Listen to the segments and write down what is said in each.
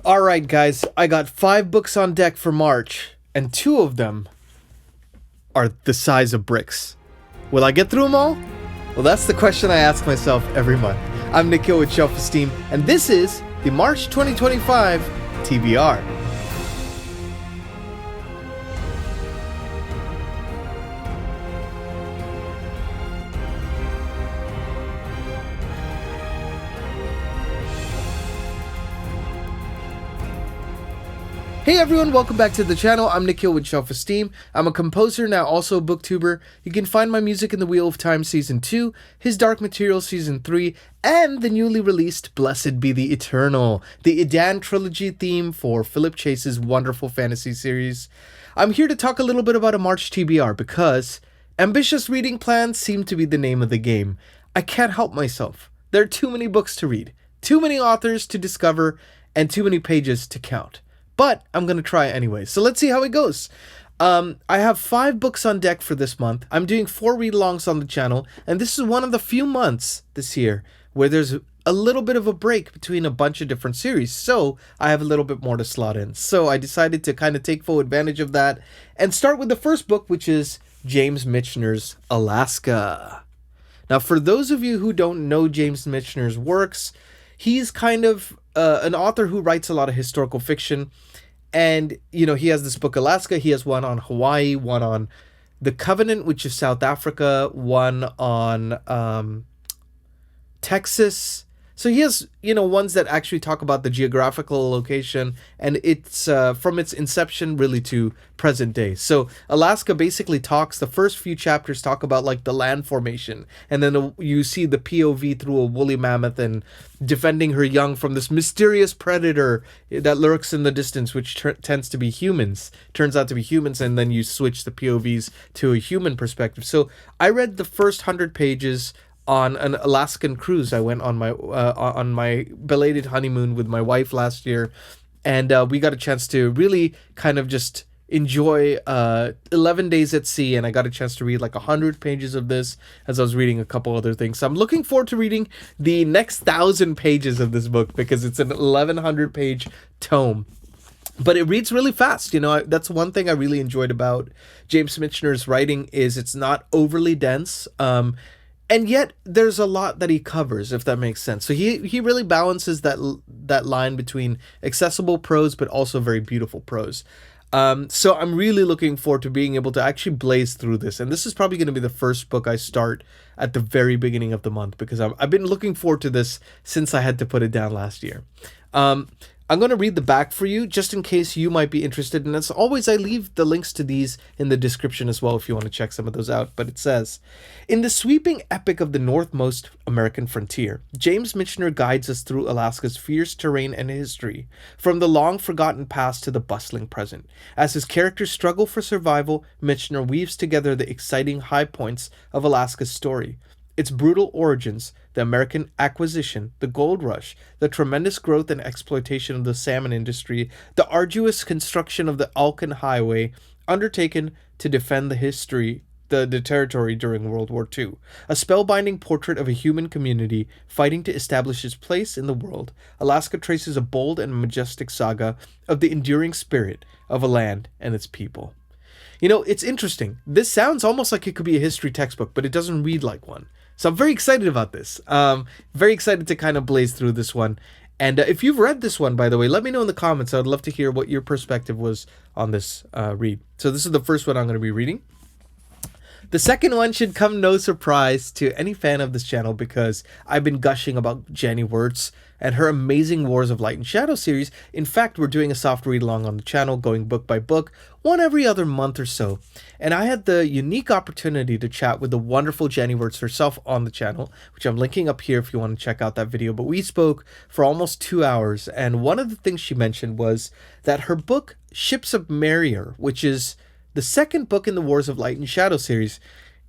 Alright guys, I got 5 books on deck for March, and 2 of them are the size of bricks. Will I get through them all? Well, that's the question I ask myself every month. I'm Nikhil with Shelf-Esteem, and this is the March 2025 TBR. Hey everyone, welcome back to the channel. I'm Nikhil with Shelf-Esteem. I'm a composer, now also a booktuber. You can find my music in The Wheel of Time Season 2, His Dark Material Season 3, and the newly released Blessed Be the Eternal, the Edan trilogy theme for Philip Chase's wonderful fantasy series. I'm here to talk a little bit about a March TBR because ambitious reading plans seem to be the name of the game. I can't help myself. There are too many books to read, too many authors to discover, and too many pages to count. But I'm going to try anyway. So let's see how it goes. I have 5 books on deck for this month. I'm doing 4 read-alongs on the channel. And this is one of the few months this year where there's a little bit of a break between a bunch of different series. So I have a little bit more to slot in. So I decided to kind of take full advantage of that and start with the first book, which is James Michener's Alaska. Now, for those of you who don't know James Michener's works, he's kind of an author who writes a lot of historical fiction. And, you know, he has this book, Alaska. He has one on Hawaii, one on the Covenant, which is South Africa, one on Texas. So he has, you know, ones that actually talk about the geographical location, and it's from its inception really to present day. So Alaska basically talks, the first few chapters talk about like the land formation, and then you see the POV through a woolly mammoth and defending her young from this mysterious predator that lurks in the distance, which tends to be humans, turns out to be humans, and then you switch the POVs to a human perspective. So I read the first 100 pages on an Alaskan cruise. I went on my belated honeymoon with my wife last year, and we got a chance to really kind of just enjoy 11 days at sea, and I got a chance to read like 100 pages of this as I was reading a couple other things. So I'm looking forward to reading the next 1,000 pages of this book because it's an 1,100 page tome. But it reads really fast. You know, that's one thing I really enjoyed about James Michener's writing is it's not overly dense. And yet there's a lot that he covers, if that makes sense. So he really balances that line between accessible prose, but also very beautiful prose. So I'm really looking forward to being able to actually blaze through this. And this is probably going to be the first book I start at the very beginning of the month because I've been looking forward to this since I had to put it down last year. I'm going to read the back for you just in case you might be interested. And as always, I leave the links to these in the description as well if you want to check some of those out. But it says, in the sweeping epic of the northmost American frontier, James Michener guides us through Alaska's fierce terrain and history, from the long-forgotten past to the bustling present. As his characters struggle for survival, Michener weaves together the exciting high points of Alaska's story. Its brutal origins, the American acquisition, the gold rush, the tremendous growth and exploitation of the salmon industry, the arduous construction of the Alcan Highway, undertaken to defend the territory during World War II. A spellbinding portrait of a human community fighting to establish its place in the world, Alaska traces a bold and majestic saga of the enduring spirit of a land and its people. You know, it's interesting. This sounds almost like it could be a history textbook, but it doesn't read like one. So I'm very excited about this. Very excited to kind of blaze through this one. And if you've read this one, by the way, let me know in the comments. I'd love to hear what your perspective was on this read. So this is the first one I'm going to be reading. The second one should come no surprise to any fan of this channel because I've been gushing about Jenny Wirtz and her amazing Wars of Light and Shadow series. In fact, we're doing a soft read-along on the channel, going book by book, one every other month or so. And I had the unique opportunity to chat with the wonderful Jenny Wirtz herself on the channel, which I'm linking up here if you want to check out that video. But we spoke for almost 2 hours, and one of the things she mentioned was that her book, Ships of Merrier, which is the second book in the Wars of Light and Shadow series,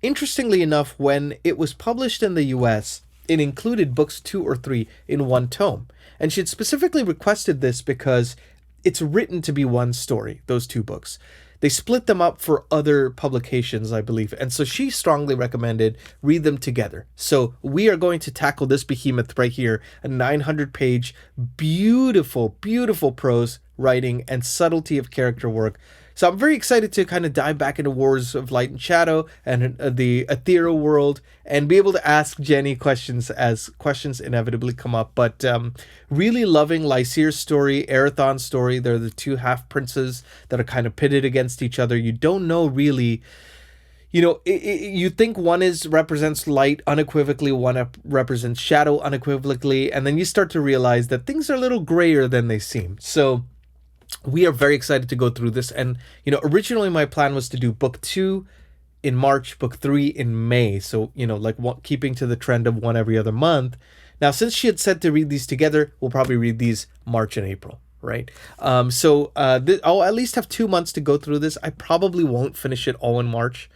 interestingly enough, when it was published in the US, it included books 2 or 3 in one tome. And she had specifically requested this because it's written to be one story, those 2 books. they split them up for other publications, I believe. And so she strongly recommended read them together. So we are going to tackle this behemoth right here, a 900-page, beautiful, beautiful prose writing and subtlety of character work. So I'm very excited to kind of dive back into Wars of Light and Shadow and the ethereal world and be able to ask Jenny questions as questions inevitably come up. But really loving Lycir's story, Erathon's story. They're the two half-princes that are kind of pitted against each other. You don't know really... you think one represents light unequivocally, one represents shadow unequivocally, and then you start to realize that things are a little grayer than they seem. So we are very excited to go through this. And, originally my plan was to do book 2 in March, book 3 in May. So, keeping to the trend of one every other month. Now, since she had said to read these together, we'll probably read these March and April, right? I'll at least have 2 months to go through this. I probably won't finish it all in March,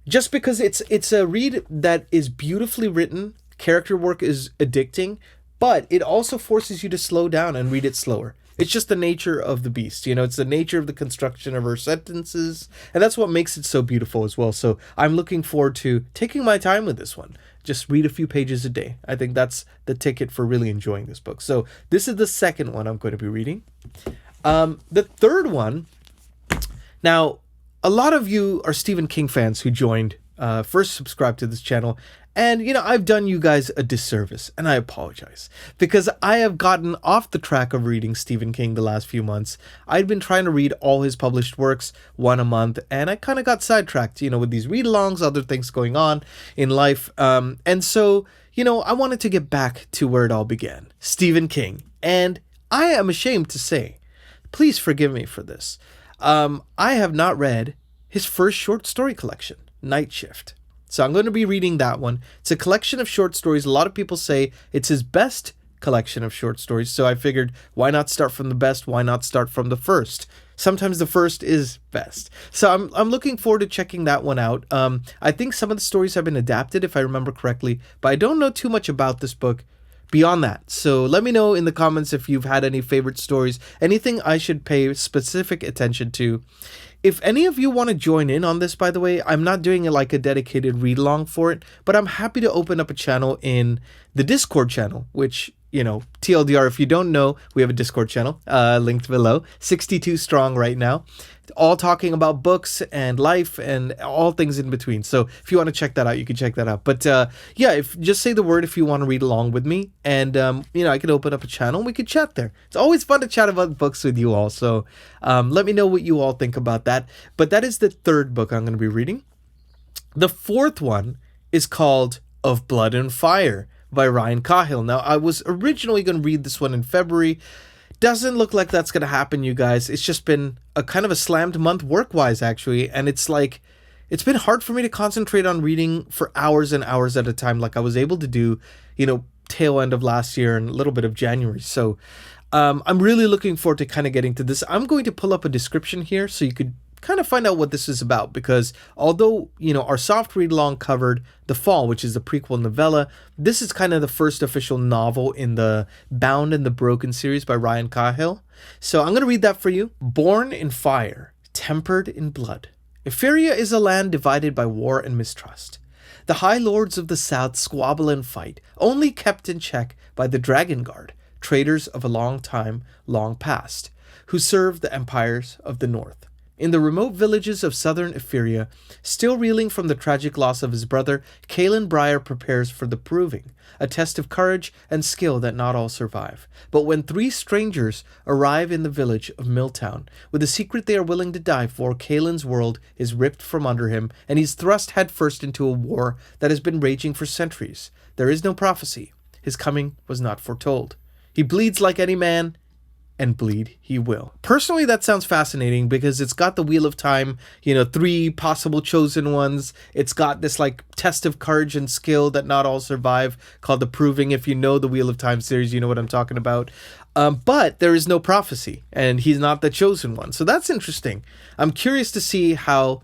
just because it's a read that is beautifully written. Character work is addicting, but it also forces you to slow down and read it slower. It's just the nature of the beast. It's the nature of the construction of her sentences. And that's what makes it so beautiful as well. So I'm looking forward to taking my time with this one. Just read a few pages a day. I think that's the ticket for really enjoying this book. So this is the second one I'm going to be reading. The third one. Now, a lot of you are Stephen King fans who joined, first subscribed to this channel. And, I've done you guys a disservice, and I apologize, because I have gotten off the track of reading Stephen King the last few months. I'd been trying to read all his published works, one a month, and I kind of got sidetracked, with these read-alongs, other things going on in life. And so, I wanted to get back to where it all began, Stephen King. And I am ashamed to say, please forgive me for this, I have not read his first short story collection, Night Shift. So I'm going to be reading that one. It's a collection of short stories. A lot of people say it's his best collection of short stories. So I figured, why not start from the best? Why not start from the first? Sometimes the first is best. So I'm looking forward to checking that one out. I think some of the stories have been adapted, if I remember correctly, but I don't know too much about this book beyond that. So let me know in the comments if you've had any favorite stories, anything I should pay specific attention to. If any of you want to join in on this, by the way, I'm not doing a dedicated read-along for it, but I'm happy to open up a channel in the Discord channel, which, TLDR, if you don't know, we have a Discord channel linked below, 62 strong right now, all talking about books and life and all things in between. So if you want to check that out, you can check that out. But just say the word if you want to read along with me, and I can open up a channel and we could chat there. It's always fun to chat about books with you all. So let me know what you all think about that. But that is the third book I'm going to be reading. The fourth one is called Of Blood and Fire by Ryan Cahill. Now, I was originally going to read this one in February. Doesn't look like that's going to happen, you guys. It's just been a kind of a slammed month work-wise, actually. And it's been hard for me to concentrate on reading for hours and hours at a time like I was able to do, tail end of last year and a little bit of January. So I'm really looking forward to kind of getting to this. I'm going to pull up a description here so you could kind of find out what this is about, because although, our soft read along covered The Fall, which is the prequel novella, this is kind of the first official novel in the Bound and the Broken series by Ryan Cahill. So I'm going to read that for you. Born in fire, tempered in blood, Etheria is a land divided by war and mistrust. The High Lords of the South squabble and fight, only kept in check by the Dragon Guard, traitors of a long time, long past, who serve the empires of the North. In the remote villages of southern Etheria, still reeling from the tragic loss of his brother, Kalen Breyer prepares for the proving, a test of courage and skill that not all survive. But when three strangers arrive in the village of Milltown, with a secret they are willing to die for, Kalen's world is ripped from under him, and he's thrust headfirst into a war that has been raging for centuries. There is no prophecy. His coming was not foretold. He bleeds like any man, and bleed he will. Personally, that sounds fascinating because it's got the Wheel of Time, 3 possible chosen ones. It's got this test of courage and skill that not all survive called The Proving. If you know the Wheel of Time series, you know what I'm talking about. But there is no prophecy and he's not the chosen one. So that's interesting. I'm curious to see how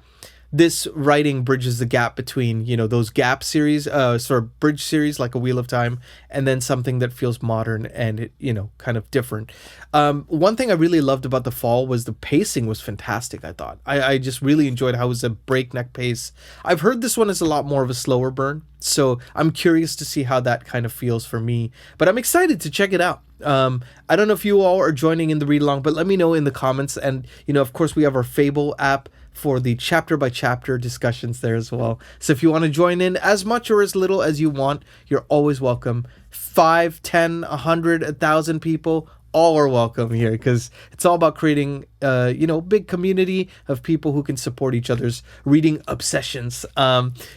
this writing bridges the gap between, those gap series, sort of bridge series like A Wheel of Time, and then something that feels modern and, kind of different. One thing I really loved about The Fall was the pacing was fantastic, I thought. I just really enjoyed how it was a breakneck pace. I've heard this one is a lot more of a slower burn, so I'm curious to see how that kind of feels for me. But I'm excited to check it out. I don't know if you all are joining in the read along, but let me know in the comments. And, of course, we have our FABLE app for the chapter by chapter discussions there as well. So if you want to join in as much or as little as you want, you're always welcome. 5, 10, 100, 1,000 people, all are welcome here, because it's all about creating, big community of people who can support each other's reading obsessions.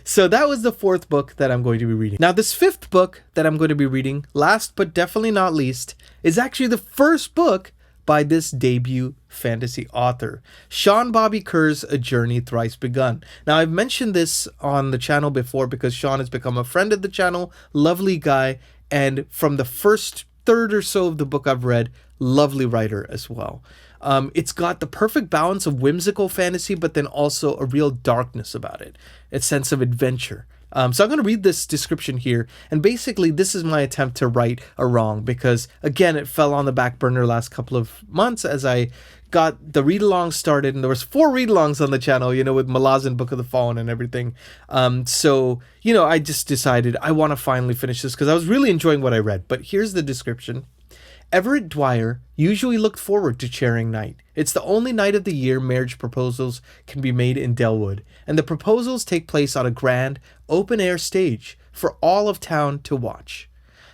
So that was the 4th book that I'm going to be reading. Now, this 5th book that I'm going to be reading, last but definitely not least, is actually the first book by this debut fantasy author, Sean Bobby Kerr's A Journey Thrice Begun. Now, I've mentioned this on the channel before because Sean has become a friend of the channel, lovely guy, and from the first third or so of the book I've read, lovely writer as well. It's got the perfect balance of whimsical fantasy, but then also a real darkness about it, a sense of adventure. So I'm going to read this description here, and basically this is my attempt to right a wrong, because again, it fell on the back burner last couple of months as I got the read-along started, and there was 4 read-alongs on the channel, with Malazan Book of the Fallen and everything. So, I just decided I want to finally finish this because I was really enjoying what I read. But here's the description. Everett Dwyer usually looked forward to Charing Night. It's the only night of the year marriage proposals can be made in Delwood, and the proposals take place on a grand, open-air stage for all of town to watch.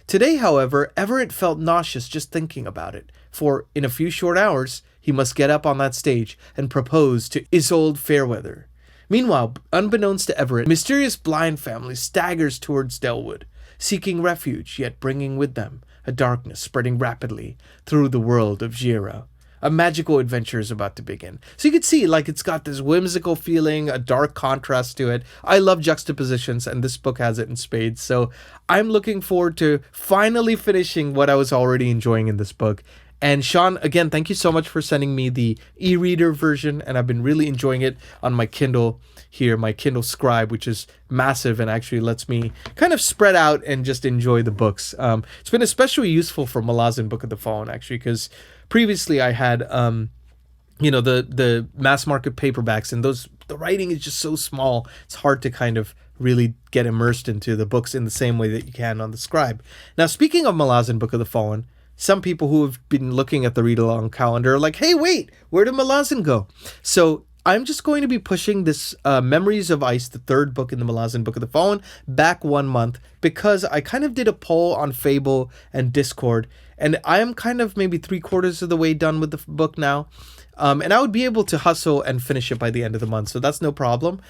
Today, however, Everett felt nauseous just thinking about it, for in a few short hours, he must get up on that stage and propose to Isolde Fairweather. Meanwhile, unbeknownst to Everett, a mysterious blind family staggers towards Delwood, seeking refuge, yet bringing with them a darkness spreading rapidly through the world of Jira. A magical adventure is about to begin. So you can see, it's got this whimsical feeling, a dark contrast to it. I love juxtapositions, and this book has it in spades. So I'm looking forward to finally finishing what I was already enjoying in this book. And Sean, again, thank you so much for sending me the e-reader version, and I've been really enjoying it on my Kindle here, my Kindle Scribe, which is massive and actually lets me kind of spread out and just enjoy the books. It's been especially useful for Malazan Book of the Fallen, actually, because previously I had, the mass market paperbacks, and the writing is just so small, it's hard to kind of really get immersed into the books in the same way that you can on the Scribe. Now, speaking of Malazan Book of the Fallen, some people who have been looking at the read-along calendar are like, hey, wait, where did Malazan go? So I'm just going to be pushing this Memories of Ice, the 3rd book in the Malazan Book of the Fallen, back 1 month, because I kind of did a poll on FABLE and Discord, and I am kind of maybe 3/4 of the way done with the book now. And I would be able to hustle and finish it by the end of the month, so that's no problem.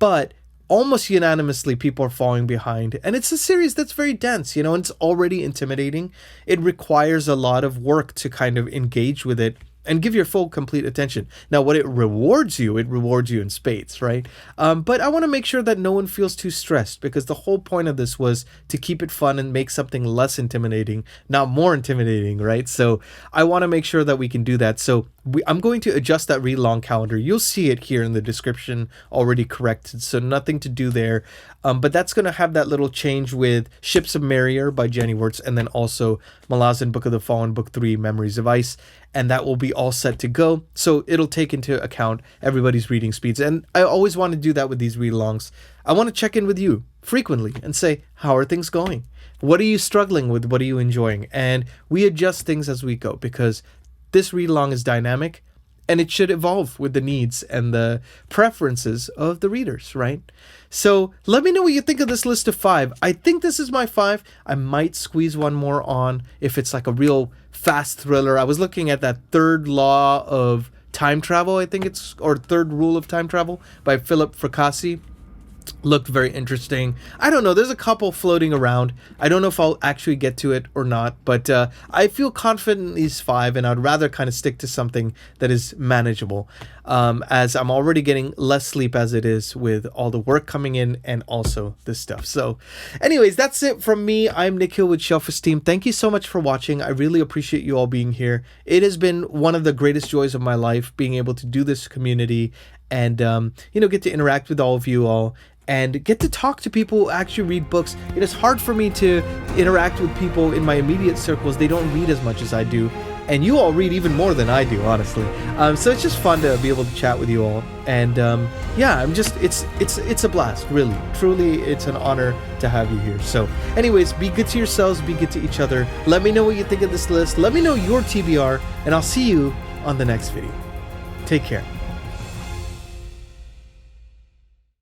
But almost unanimously, people are falling behind. And it's a series that's very dense, and it's already intimidating. It requires a lot of work to kind of engage with it and give your full, complete attention. Now, what it rewards you in spades, right? But I want to make sure that no one feels too stressed, because the whole point of this was to keep it fun and make something less intimidating, not more intimidating, right? So I want to make sure that we can do that. So I'm going to adjust that read-along calendar. You'll see it here in the description already corrected, so nothing to do there. But that's going to have that little change with Ships of Merrier by Jenny Wirtz, and then also Malazan Book of the Fallen, Book 3, Memories of Ice. And that will be all set to go. So it'll take into account everybody's reading speeds. And I always want to do that with these read-alongs. I want to check in with you frequently and say, how are things going? What are you struggling with? What are you enjoying? And we adjust things as we go, because this read-along is dynamic, and it should evolve with the needs and the preferences of the readers, right? So let me know what you think of this list of 5. I think this is my 5. I might squeeze one more on if it's like a real fast thriller. I was looking at that 3rd Law of Time Travel, I think it's, or 3rd Rule of Time Travel by Philip Fracassi. Looked very interesting. I don't know, there's a couple floating around. I don't know if I'll actually get to it or not, but I feel confident in these 5, and I'd rather kind of stick to something that is manageable, as I'm already getting less sleep as it is with all the work coming in and also this stuff. So anyways, that's it from me. I'm Nick Hill with Shelf-Esteem. Thank you so much for watching. I really appreciate you all being here. It has been one of the greatest joys of my life, being able to do this community and get to interact with all of you all and get to talk to people who actually read books. It is hard for me to interact with people in my immediate circles. They don't read as much as I do, and you all read even more than I do, honestly. So it's just fun to be able to chat with you all, and it's a blast, really. Truly, it's an honor to have you here. So anyways, be good to yourselves, be good to each other. Let me know what you think of this list. Let me know your TBR, and I'll see you on the next video. Take care.